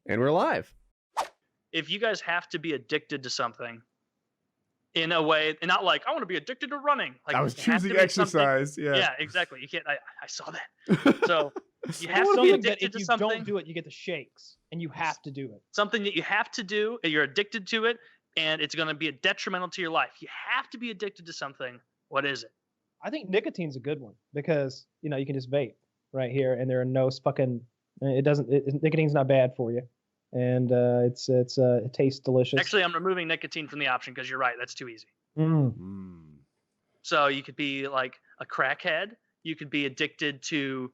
And we're live. If you guys have to be addicted to something in a way, and not like, I want to be addicted to running. Like I was it has to choosing be exercise. Yeah. Yeah, exactly. You can't. I saw that. So you have to be Something that addicted if to you something. don't do it, you get the shakes, and you have to do it. Something that you have to do, and you're addicted to it, and it's going to be detrimental to your life. You have to be addicted to something. What is it? I think nicotine's a good one because you can just vape right here, and there are no fucking. Nicotine's not bad for you, and it tastes delicious. Actually, I'm removing nicotine from the option because you're right. That's too easy. Mm. So you could be like a crackhead. You could be addicted to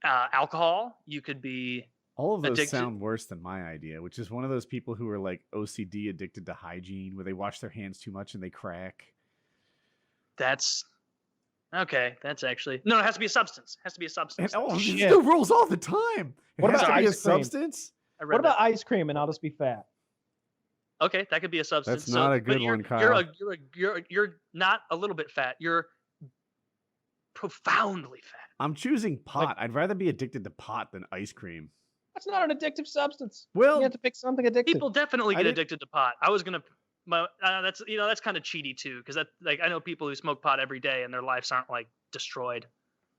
alcohol. You could be All of those addicted. sound worse than my idea, which is one of those people who are like OCD addicted to hygiene, where they wash their hands too much and they crack. That's okay. That's actually no. It has to be a substance. It has to be a substance. And, shit. these new rules all the time. What It has about to be a ice cream? substance? I read What about that. ice cream, and I'll just be fat? Okay, that could be a substance. That's not a good but you're, one, Kyle. You're not a little bit fat. You're profoundly fat. I'm choosing pot. I'd rather be addicted to pot than ice cream. That's not an addictive substance. Well, You have to pick something addictive. People definitely I get did- addicted to pot. I was gonna. That's that's kind of cheaty too, because that like I know people who smoke pot every day and their lives aren't like destroyed.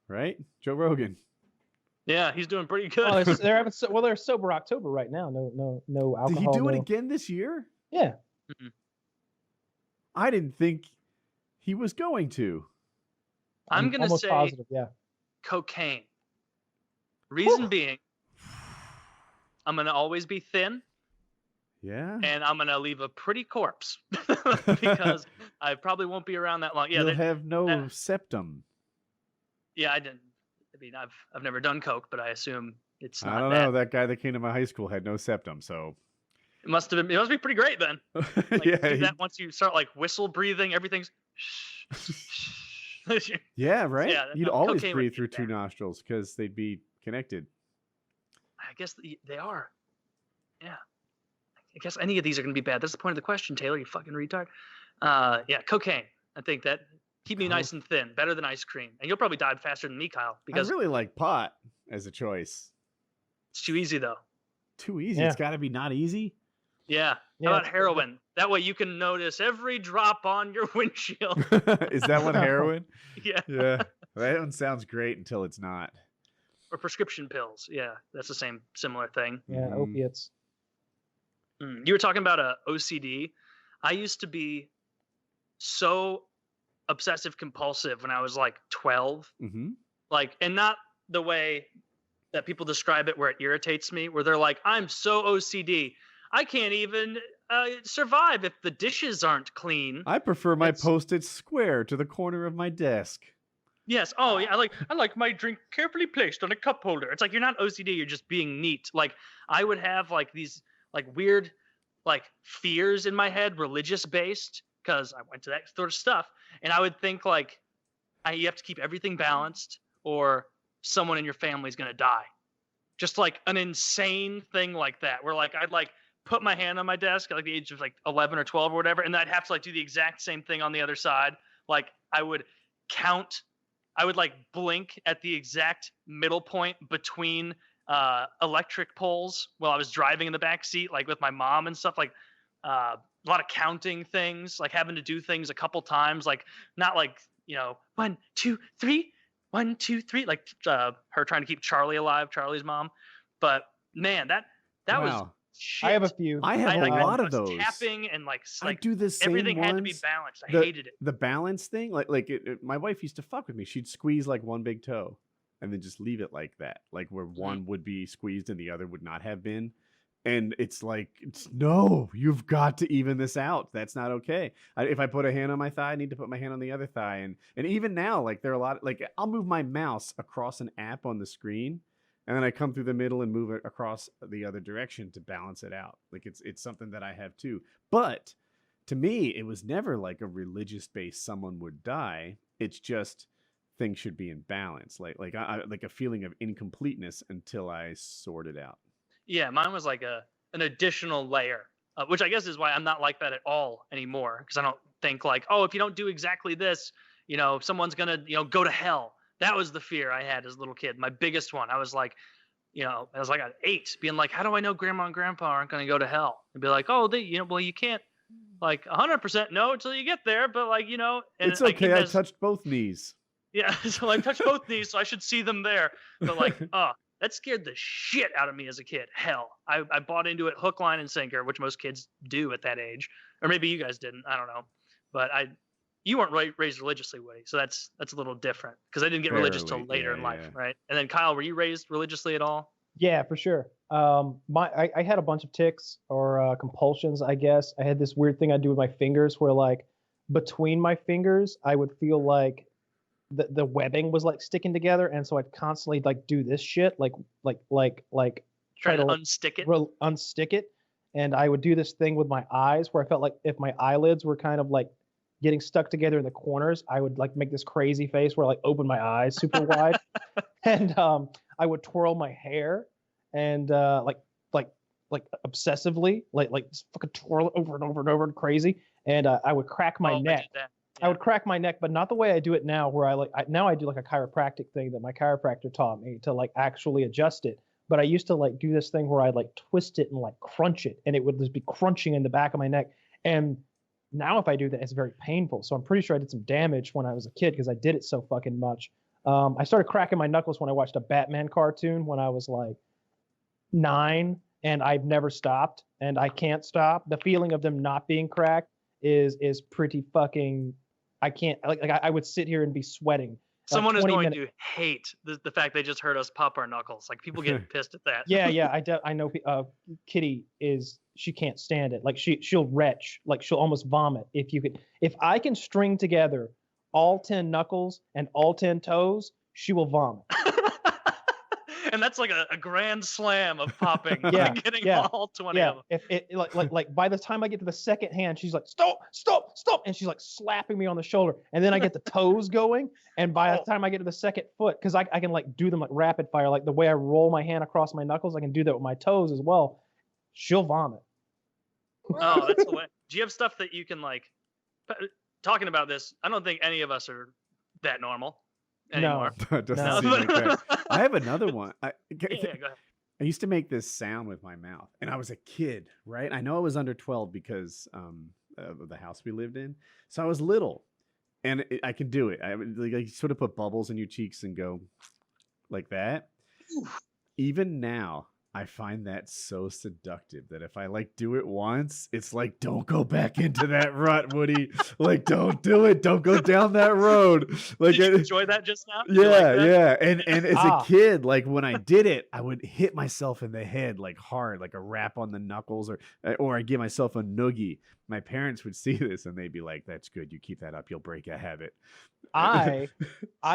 right? Joe Rogan. Yeah, he's doing pretty good. Well, they're sober October right now. No alcohol. Did he do it no- again this year? Yeah. I didn't think he was going to. I'm gonna almost say positive. Yeah. cocaine. Reason being, I'm gonna always be thin. Yeah. And I'm gonna leave a pretty corpse because I probably won't be around that long. Yeah, You'll have no that- septum. yeah, I didn't. I mean, I've never done coke, but I assume it's not I don't bad. know. That guy that came to my high school had no septum, so It must be pretty great then. Like, yeah, do that once you start like whistle breathing, everything's. yeah, right. Yeah, You'd no, always cocaine would breathe be through two bad. nostrils because they'd be connected. I guess they are. Yeah. I guess any of these are gonna be bad. That's the point of the question, Taylor. You fucking retard. Yeah, cocaine. I think that keep me nice and thin, better than ice cream, and you'll probably die faster than me, Kyle, I because really like pot as a choice. it's too easy though. Too easy. Yeah. It's got to be not easy. Yeah. Yeah, How about it's- heroin? That way you can notice every drop on your windshield. Is that what heroin? Yeah. Yeah, that one sounds great until it's not. Or prescription pills. Yeah, that's the same similar thing. Yeah. Mhm. Opiates. You were talking about OCD. I used to be so obsessive compulsive when I was like 12. Mm-hmm. Like, and not the way that people describe it where it irritates me, where they're like, I'm so OCD. I can't even survive if the dishes aren't clean. I prefer my It's- Post-it square to the corner of my desk. Yes. Oh, yeah. I like my drink carefully placed on a cup holder. It's like you're not OCD. You're just being neat. Like I would have like these like weird like fears in my head, religious based, because I went to that sort of stuff, and I would think like you have to keep everything balanced, or someone in your family is gonna die. Just like an insane thing like that, where like I'd like put my hand on my desk at like the age of like 11 or 12 or whatever, and I'd have to like do the exact same thing on the other side. Like I would count. I would like blink at the exact middle point between electric poles while I was driving in the back seat, like with my mom and stuff. Like a lot of counting things, like having to do things a couple times, like not like 1, 2, 3, 1, 2, 3, like her trying to keep Charlie alive, Charlie's mom. But man, that was Wow. shit. I have a few. I have a like, lot I of was those. tapping and like I do the same everything ones. had to be balanced. I the, hated it. The balance thing, my wife used to fuck with me. She'd squeeze like one big toe and then just leave it like that, like where one would be squeezed and the other would not have been. And it's like, no, you've got to even this out. That's not okay. If I put a hand on my thigh, I need to put my hand on the other thigh. And even now, like there are a lot, like I'll move my mouse across an app on the screen, and then I come through the middle and move it across the other direction to balance it out. Like it's something that I have too. But to me, it was never like a religious base someone would die. It's just things should be in balance. Like a feeling of incompleteness until I sort it out. Yeah, mine was like an additional layer, which I guess is why I'm not like that at all anymore. Because I don't think like, oh, if you don't do exactly this, someone's gonna, go to hell. That was the fear I had as a little kid. My biggest one. I was like, you know, I was like at 8, being like, how do I know grandma and grandpa aren't going to go to hell? And be like, oh, they, you know, well, you can't like 100% know until you get there, but like, you know, and It's like, okay. even I as, touched both knees. yeah, so like touch both knees, so I should see them there. But like, that scared the shit out of me as a kid. Hell, I bought into it hook, line, and sinker, which most kids do at that age, or maybe you guys didn't. I don't know, but you weren't raised religiously, Woody, so that's a little different because I didn't get religious till Barely, later yeah, in life, yeah. right? And then Kyle, were you raised religiously at all? Yeah, for sure. I had a bunch of tics or compulsions, I guess. I had this weird thing I do with my fingers where like between my fingers, I would feel like the webbing was like sticking together, and so I'd constantly like do this shit, like Try to like, unstick it. unstick it, and I would do this thing with my eyes where I felt like if my eyelids were kind of like getting stuck together in the corners, I would like make this crazy face where I like open my eyes super wide, and I would twirl my hair and like obsessively, like just fucking twirl it over and over and over and crazy, and I would crack my I neck. did that. I would crack my neck, but not the way I do it now, where now I do like a chiropractic thing that my chiropractor taught me to like actually adjust it. But I used to like do this thing where I'd like twist it and like crunch it, and it would just be crunching in the back of my neck. And now if I do that, it's very painful. So I'm pretty sure I did some damage when I was a kid because I did it so fucking much. I started cracking my knuckles when I watched a Batman cartoon when I was like 9, and I've never stopped, and I can't stop. The feeling of them not being cracked is pretty fucking. I can't like I would sit here and be sweating. Someone is 20 going minutes. to hate the fact they just heard us pop our knuckles. Like people get pissed at that. Yeah, I know. Kitty she can't stand it. Like she'll retch, like she'll almost vomit if I can string together all 10 knuckles and all 10 toes, she will vomit. And that's like a grand slam of popping. Yeah, like getting yeah, all 20 of them. If it like by the time I get to the second hand, she's like stop, and she's like slapping me on the shoulder, and then I get the toes going, and by the time I get to the second foot, because I can like do them like rapid fire, like the way I roll my hand across my knuckles, I can do that with my toes as well. She'll vomit. Oh, that's the way. Do you have stuff that you can like? Talking about this, I don't think any of us are that normal anymore. No. It doesn't No. seem like that. I have another one. Yeah, go ahead. I used to make this sound with my mouth, and I was a kid, right? I know I was under 12 because of the house we lived in, so I was little, and I could do it. I would like sort of put bubbles in your cheeks and go like that. Even now, I find that so seductive that if I like do it once, it's like, don't go back into that rut, Woody. Like, don't do it. Don't go down that road. Like, Did you enjoy that just now? You yeah, like that? yeah. And as a kid, like when I did it, I would hit myself in the head like hard, like a rap on the knuckles, or I give myself a noogie. My parents would see this and they'd be like, "That's good. You keep that up. You'll break a habit." I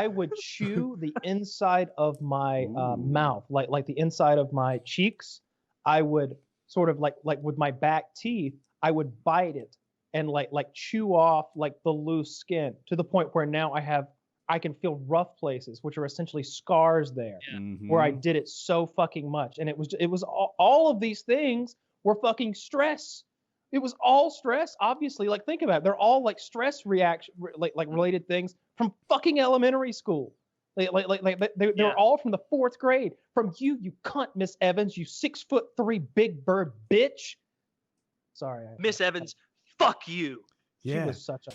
would chew the inside of my mouth, like the inside of my cheeks. I would sort of like with my back teeth, I would bite it and like chew off like the loose skin to the point where now I can feel rough places, which are essentially scars there, where I did it so fucking much. And it was all of these things were fucking stress. It was all stress, obviously. Like, think about it. They're all like stress reaction, like related things from fucking elementary school. They're all from the 4th grade. From you cunt, Miss Evans, you 6'3" big bird bitch. Sorry, Miss Evans, fuck you. She Yeah. was such a.